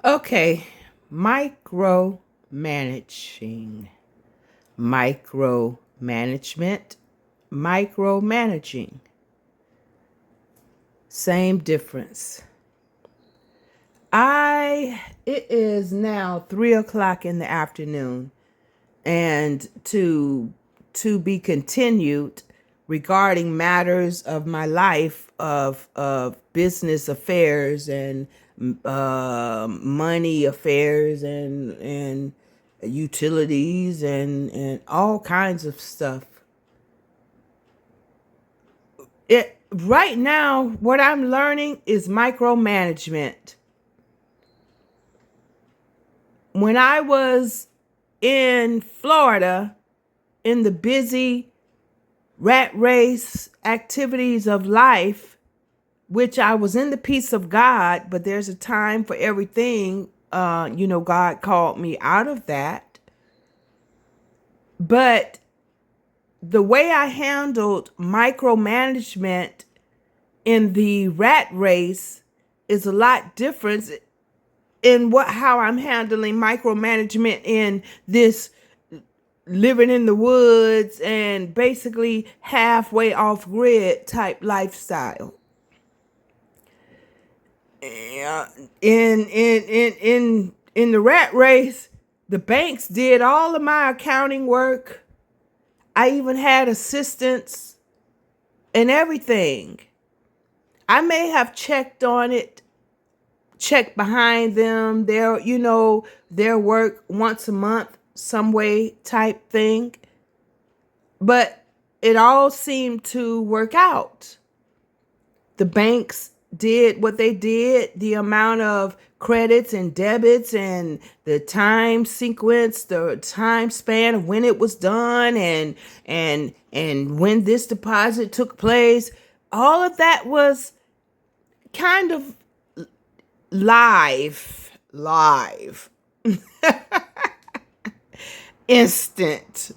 Okay, micromanaging, micromanagement, micromanaging. Same difference. It is now 3 o'clock in the afternoon, and to be continued regarding matters of my life of business affairs and money affairs and utilities and all kinds of stuff. It right now what I'm learning is micromanagement. When I was in Florida in the busy rat race activities of life, which I was in the peace of God, but there's a time for everything. God called me out of that. But the way I handled micromanagement in the rat race is a lot different in how I'm handling micromanagement in this living in the woods and basically halfway off grid type lifestyle. In the rat race, the banks did all of my accounting work. I even had assistants and everything. I may have checked on it, checked behind them, their work once a month, some way type thing. But it all seemed to work out. The banks did what they did, the amount of credits and debits and the time sequence, the time span of when it was done and when this deposit took place. All of that was kind of live, instant.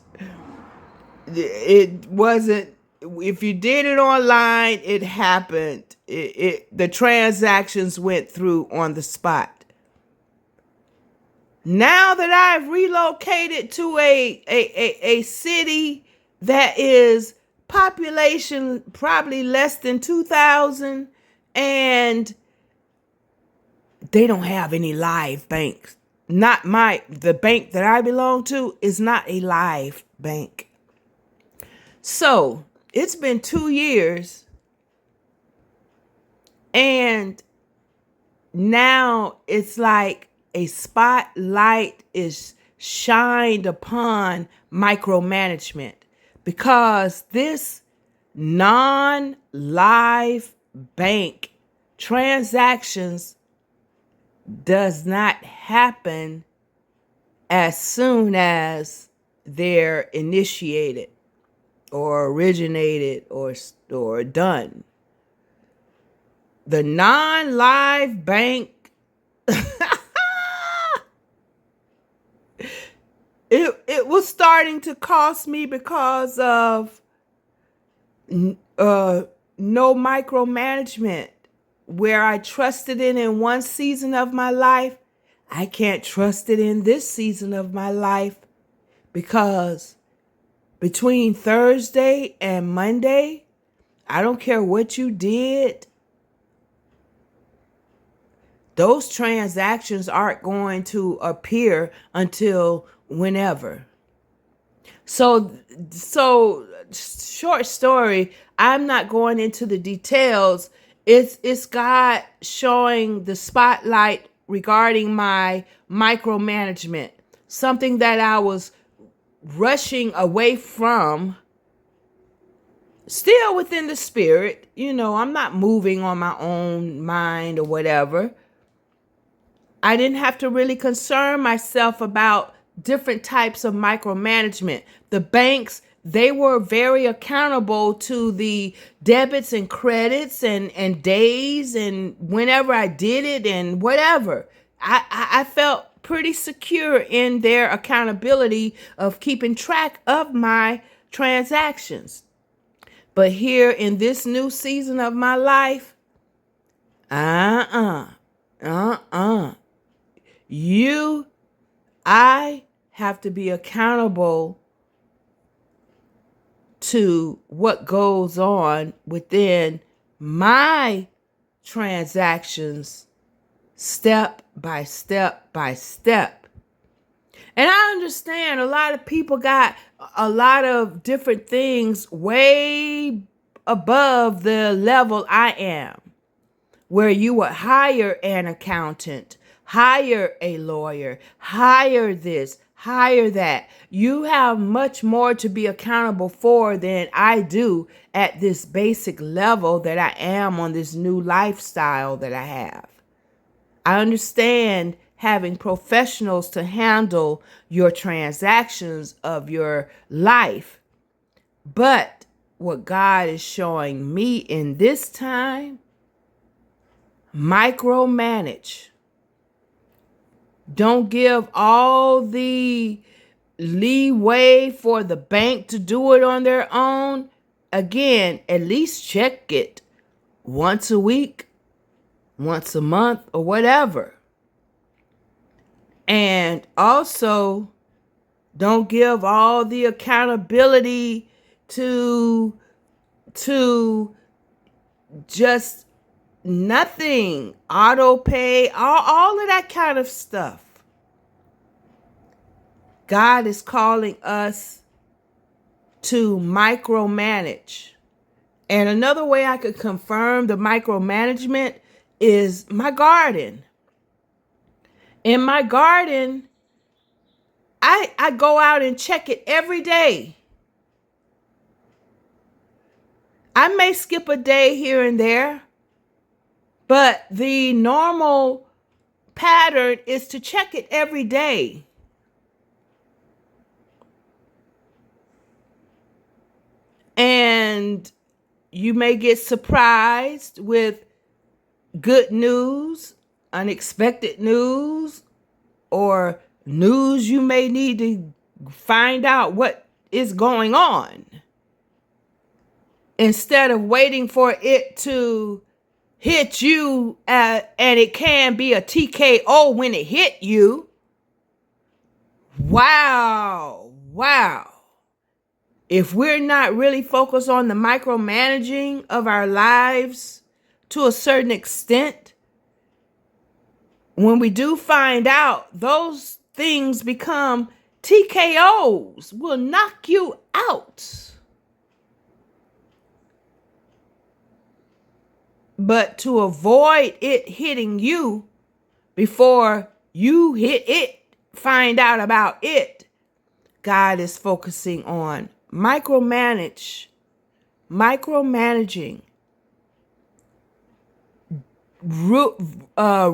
It wasn't, if you did it online, it happened. The transactions went through on the spot. Now that I've relocated to a city that is population probably less than 2,000, and they don't have any live banks. The bank that I belong to is not a live bank. So it's been 2 years, and now it's like a spotlight is shined upon micromanagement, because this non-live bank transactions does not happen as soon as they're initiated or originated or done. The non-live bank, it was starting to cost me because of no micromanagement. Where I trusted it in one season of my life, I can't trust it in this season of my life, because between Thursday and Monday, I don't care what you did, those transactions aren't going to appear until whenever. So short story, I'm not going into the details. It's God showing the spotlight regarding my micromanagement, something that I was rushing away from, still within the spirit. I'm not moving on my own mind or whatever. I didn't have to really concern myself about different types of micromanagement. The banks, they were very accountable to the debits and credits and days and whenever I did it and whatever. I felt pretty secure in their accountability of keeping track of my transactions. But here in this new season of my life, uh-uh. I have to be accountable to what goes on within my transactions, step by step by step. And I understand a lot of people got a lot of different things way above the level I am, where you would hire an accountant, hire a lawyer, hire this, hire that. You have much more to be accountable for than I do at this basic level that I am on this new lifestyle that I have. I understand having professionals to handle your transactions of your life. But what God is showing me in this time, micromanage. Don't give all the leeway for the bank to do it on their own. Again, at least check it once a week, once a month, or whatever. And also, don't give all the accountability to just nothing. Auto pay, all of that kind of stuff. God is calling us to micromanage. And another way I could confirm the micromanagement is my garden. In my garden, I go out and check it every day. I may skip a day here and there, but the normal pattern is to check it every day. And you may get surprised with good news, unexpected news, or news you may need to find out what is going on. Instead of waiting for it to hit you, and it can be a TKO when it hit you. Wow. If we're not really focused on the micromanaging of our lives to a certain extent, when we do find out, those things become TKOs, will knock you out. But to avoid it hitting you before you hit it, find out about it, God is focusing on micromanaging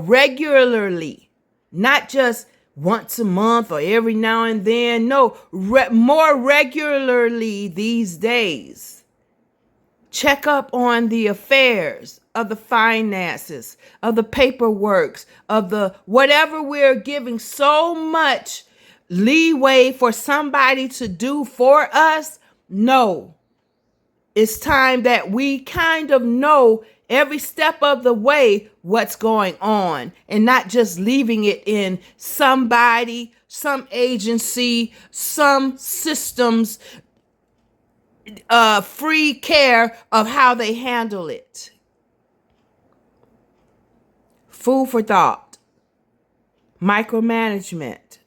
regularly, not just once a month or every now and then. No, more regularly these days. Check up on the affairs of the finances, of the paperwork, of the whatever we're giving so much leeway for somebody to do for us. No, it's time that we kind of know every step of the way what's going on, and not just leaving it in somebody, some agency, some systems free care of how they handle it. Food for thought. Micromanagement.